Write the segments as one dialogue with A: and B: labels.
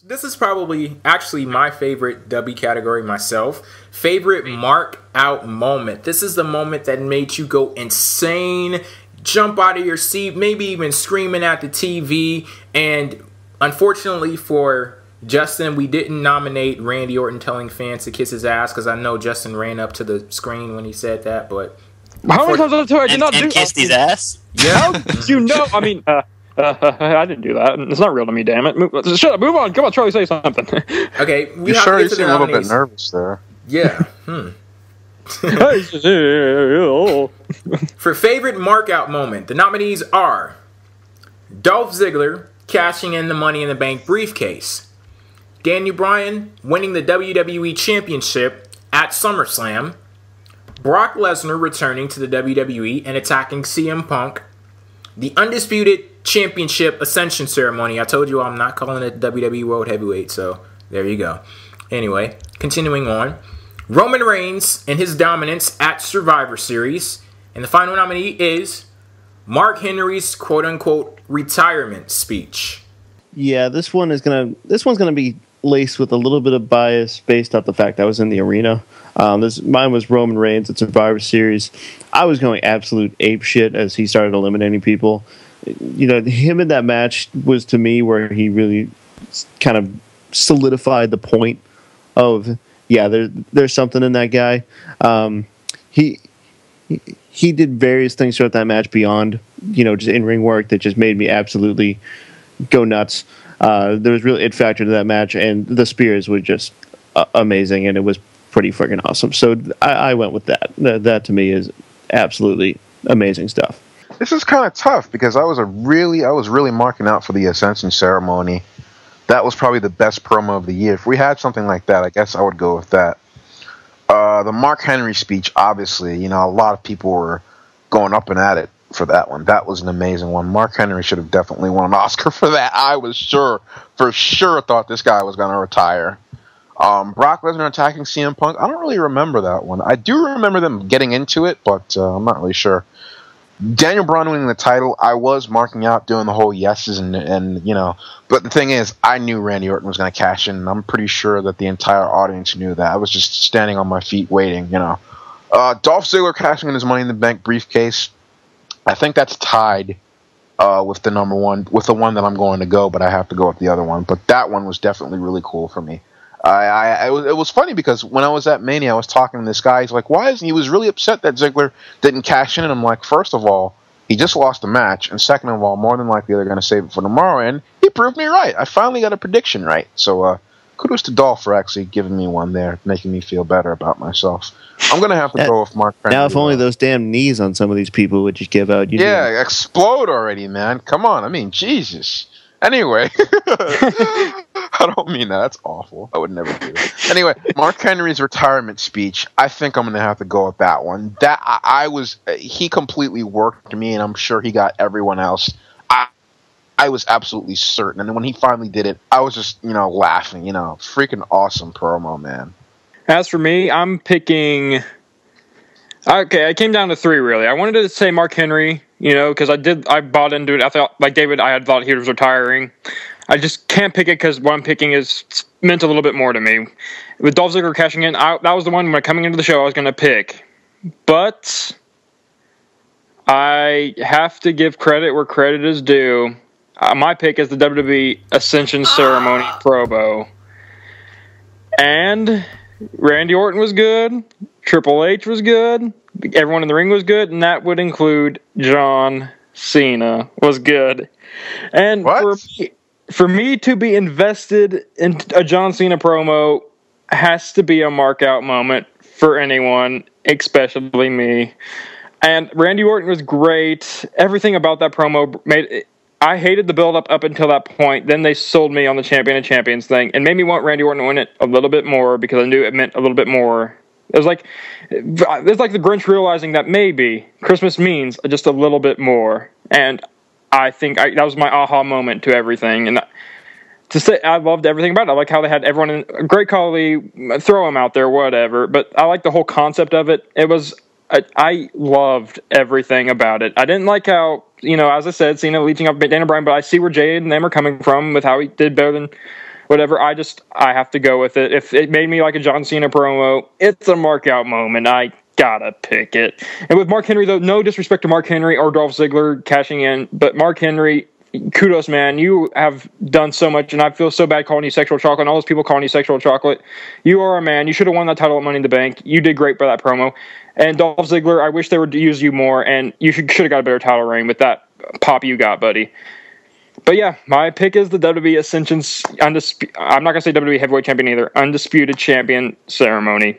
A: This is probably actually my favorite W category myself. Favorite mark out moment. This is the moment that made you go insane, jump out of your seat, maybe even screaming at the TV. And unfortunately for Justin, we didn't nominate Randy Orton telling fans to kiss his ass, because I know Justin ran up to the screen when he said that. But
B: how many times did I not do?
C: Kissed his ass?
B: Yeah. How did you know? I mean, I didn't do that. It's not real to me, damn it. Shut up. Move on. Come on, Charlie, say something.
A: Okay.
D: You sure you seem a little bit nervous there?
A: Yeah. For favorite mark out moment, the nominees are Dolph Ziggler cashing in the Money in the Bank briefcase, Daniel Bryan winning the WWE Championship at SummerSlam, Brock Lesnar returning to the WWE and attacking CM Punk, the Undisputed Championship Ascension Ceremony. I told you I'm not calling it WWE World Heavyweight, so there you go. Anyway, continuing on. Roman Reigns and his dominance at Survivor Series. And the final nominee is Mark Henry's quote-unquote retirement speech.
E: Yeah, this one's gonna be laced with a little bit of bias based off the fact I was in the arena. Mine was Roman Reigns at Survivor Series. I was going absolute ape shit as he started eliminating people. You know, him in that match was, to me, where he really kind of solidified the point of, yeah, there's something in that guy. He did various things throughout that match beyond, just in-ring work that just made me absolutely go nuts. There was real it factor to that match, and the spears were just amazing, and it was pretty freaking awesome. So I went with that. That to me is absolutely amazing stuff.
D: This is kind of tough because I was really marking out for the Ascension ceremony. That was probably the best promo of the year. If we had something like that, I guess I would go with that. The Mark Henry speech, obviously, a lot of people were going up and at it for that one. That was an amazing one. Mark Henry should have definitely won an Oscar for that. I was for sure thought this guy was going to retire. Brock Lesnar attacking CM Punk, I don't really remember that one. I do remember them getting into it, but I'm not really sure. Daniel Bryan winning the title, I was marking out, doing the whole yeses and but the thing is, I knew Randy Orton was going to cash in, and I'm pretty sure that the entire audience knew that. I was just standing on my feet waiting, Dolph Ziggler cashing in his Money in the Bank briefcase, I think that's tied with the number one, with the one that I'm going to go, but I have to go with the other one. But that one was definitely really cool for me. It was funny because when I was at Mania, I was talking to this guy. He's like, why isn't he was really upset that Ziggler didn't cash in? And I'm like, first of all, he just lost the match. And second of all, more than likely they're going to save it for tomorrow. And he proved me right. I finally got a prediction right. So kudos to Dolph for actually giving me one there, making me feel better about myself. I'm going to have to go with Mark Henry.
E: Now, if only those damn knees on some of these people would just give out.
D: Explode already, man. Come on. I mean, Jesus. Anyway, I don't mean that. That's awful. I would never do it. Anyway, Mark Henry's retirement speech, I think I'm going to have to go with that one. He completely worked me, and I'm sure he got everyone else. I was absolutely certain. And when he finally did it, I was just, laughing, freaking awesome promo, man.
B: As for me, I'm picking... Okay, I came down to three, really. I wanted to say Mark Henry, because I bought into it. I thought, like David, I had thought he was retiring. I just can't pick it because what I'm picking is meant a little bit more to me. With Dolph Ziggler cashing in, that was the one when coming into the show I was going to pick. But I have to give credit where credit is due. My pick is the WWE Ascension Ceremony promo. And Randy Orton was good. Triple H was good. Everyone in the ring was good, and that would include John Cena was good. And for me to be invested in a John Cena promo has to be a mark out moment for anyone, especially me. And Randy Orton was great. Everything about that promo made it. I hated the build-up up until that point. Then they sold me on the Champion of Champions thing and made me want Randy Orton to win it a little bit more because I knew it meant a little bit more. It was like the Grinch realizing that maybe Christmas means just a little bit more. And I think that was my aha moment to everything. And to say I loved everything about it. I like how they had everyone in a great quality, throw them out there, whatever. But I like the whole concept of it. It was I loved everything about it. I didn't like how, as I said, Cena leeching up Daniel Bryan, but I see where Jay and them are coming from with how he did better than whatever. I have to go with it. If it made me like a John Cena promo, it's a mark out moment. I gotta pick it. And with Mark Henry, though, no disrespect to Mark Henry or Dolph Ziggler cashing in, but Mark Henry, kudos, man. You have done so much, and I feel so bad calling you sexual chocolate, and all those people calling you sexual chocolate. You are a man. You should have won that title at Money in the Bank. You did great by that promo. And Dolph Ziggler, I wish they would use you more, and you should have got a better title reign with that pop you got, buddy. But yeah, my pick is the WWE Ascension's I'm not going to say WWE Heavyweight Champion either. Undisputed Champion ceremony.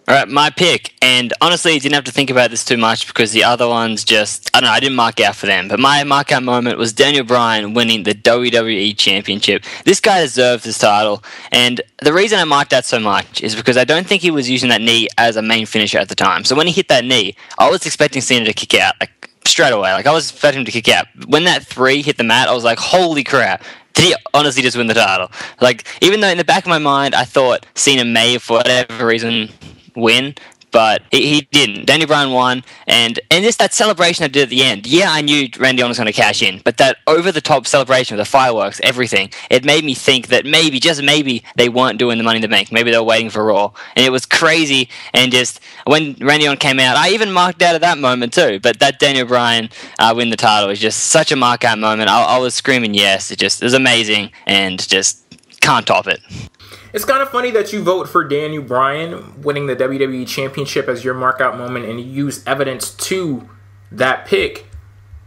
C: All right, my pick, and honestly, I didn't have to think about this too much because the other ones just, I don't know, I didn't mark out for them. But my mark out moment was Daniel Bryan winning the WWE Championship. This guy deserves this title, and the reason I marked out so much is because I don't think he was using that knee as a main finisher at the time. So when he hit that knee, I was expecting Cena to kick out, like, straight away. Like, I was expecting him to kick out. When that 3 hit the mat, I was like, holy crap. Did he honestly just win the title? Like, even though in the back of my mind, I thought Cena may, for whatever reason, win, but he didn't. Daniel Bryan won, and just that celebration I did at the end. Yeah, I knew Randy Orton was going to cash in, but that over-the-top celebration with the fireworks, everything, it made me think that maybe, just maybe, they weren't doing the Money in the Bank. Maybe they were waiting for Raw, and it was crazy. And just when Randy Orton came out, I even marked out at that moment too. But that Daniel Bryan win the title was just such a mark-out moment. I was screaming yes. It was amazing, and just can't top it.
A: It's kind of funny that you vote for Daniel Bryan winning the WWE Championship as your markout moment, and you use evidence to that pick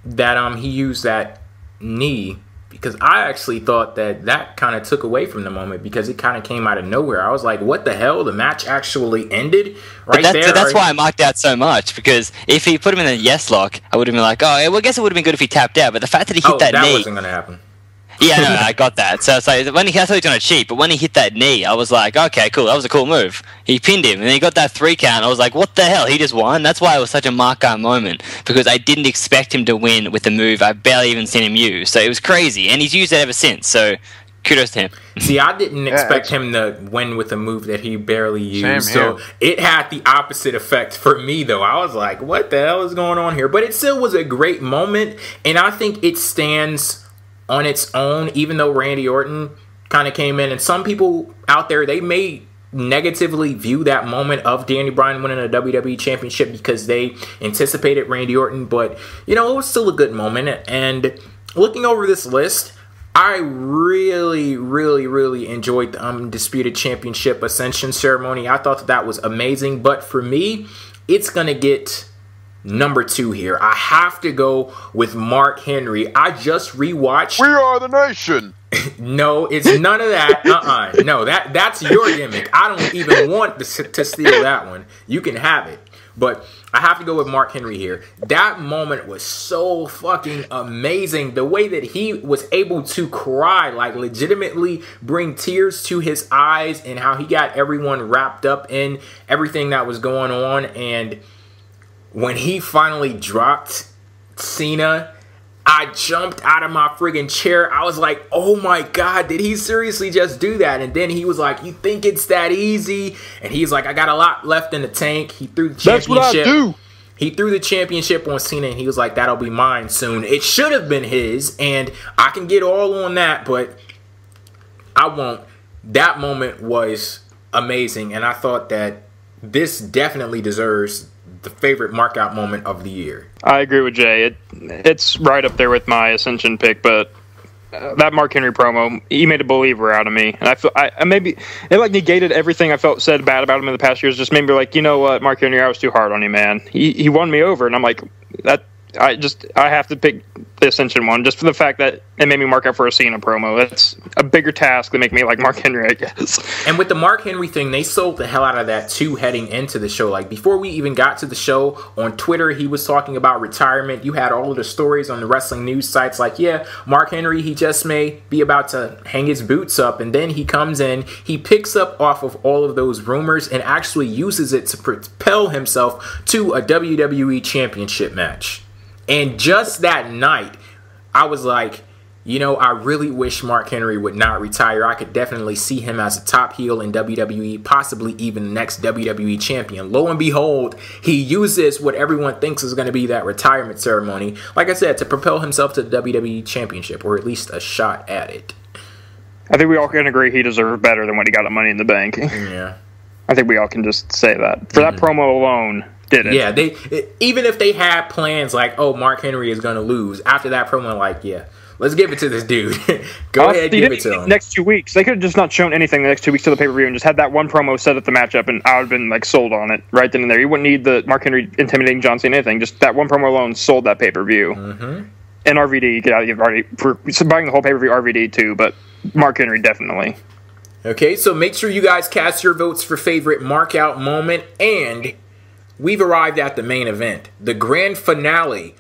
A: that he used that knee, because I actually thought that kind of took away from the moment because it kind of came out of nowhere. I was like, what the hell? The match actually ended
C: That's why I marked out so much, because if he put him in a yes lock, I would have been like, oh, well, I guess it would have been good if he tapped out, but the fact that he hit that knee...
A: that wasn't going to happen.
C: Yeah, no, I got that. So it's like, I thought he was going to cheat, but when he hit that knee, I was like, okay, cool, that was a cool move. He pinned him, and then he got that 3 count. I was like, what the hell? He just won? That's why it was such a mark-out moment, because I didn't expect him to win with a move I barely even seen him use. So it was crazy, and he's used it ever since, so kudos to him.
A: See, I didn't expect him to win with a move that he barely used, so it had the opposite effect for me, though. I was like, what the hell is going on here? But it still was a great moment, and I think it stands on its own, even though Randy Orton kind of came in, and some people out there, they may negatively view that moment of Daniel Bryan winning a WWE Championship because they anticipated Randy Orton, but it was still a good moment. And looking over this list, I really, really, really enjoyed the Undisputed Championship Ascension ceremony. I thought that was amazing, but for me, it's gonna get number 2 here. I have to go with Mark Henry. I just rewatched...
D: We Are the Nation!
A: No, it's none of that. No, that's your gimmick. I don't even want to steal that one. You can have it. But I have to go with Mark Henry here. That moment was so fucking amazing. The way that he was able to cry, like legitimately bring tears to his eyes, and how he got everyone wrapped up in everything that was going on. And when he finally dropped Cena, I jumped out of my friggin' chair. I was like, oh my God, did he seriously just do that? And then he was like, you think it's that easy? And he's like, I got a lot left in the tank. He threw the championship. That's what I do. He threw the championship on Cena, and he was like, that'll be mine soon. It should have been his, and I can get all on that, but I won't. That moment was amazing, and I thought that this definitely deserves the favorite markout moment of the year.
B: I agree with Jay. It's right up there with my Ascension pick, but that Mark Henry promo, he made a believer out of me, and I feel I maybe it like negated everything I felt said bad about him in the past years. Just made me like, you know what, Mark Henry, I was too hard on you, man. He won me over, and I'm like, that I have to pick the Ascension one just for the fact that it made me mark out for a Cena promo. That's a bigger task than make me like Mark Henry, I guess.
A: And with the Mark Henry thing, they sold the hell out of that too heading into the show. Like before we even got to the show, on Twitter, he was talking about retirement. You had all of the stories on the wrestling news sites like, yeah, Mark Henry, he just may be about to hang his boots up. And then he comes in, he picks up off of all of those rumors and actually uses it to propel himself to a WWE Championship match. And just that night, I was like, I really wish Mark Henry would not retire. I could definitely see him as a top heel in WWE, possibly even the next WWE champion. Lo and behold, he uses what everyone thinks is going to be that retirement ceremony, like I said, to propel himself to the WWE Championship, or at least a shot at it.
B: I think we all can agree he deserved better than what he got at Money in the Bank.
A: Yeah.
B: I think we all can just say that. For that promo alone, did it.
A: Yeah, even if they had plans like, oh, Mark Henry is going to lose, after that promo, like, yeah, let's give it to this dude. Go ahead, give it to him.
B: Next 2 weeks, they could have just not shown anything the next 2 weeks to the pay-per-view and just had that one promo set up the matchup, and I would have been like sold on it right then and there. You wouldn't need the Mark Henry intimidating John Cena anything. Just that one promo alone sold that pay-per-view. Mm-hmm. And RVD, you've already for buying the whole pay-per-view RVD too, but Mark Henry definitely.
A: Okay, so make sure you guys cast your votes for favorite mark-out moment, and we've arrived at the main event, the grand finale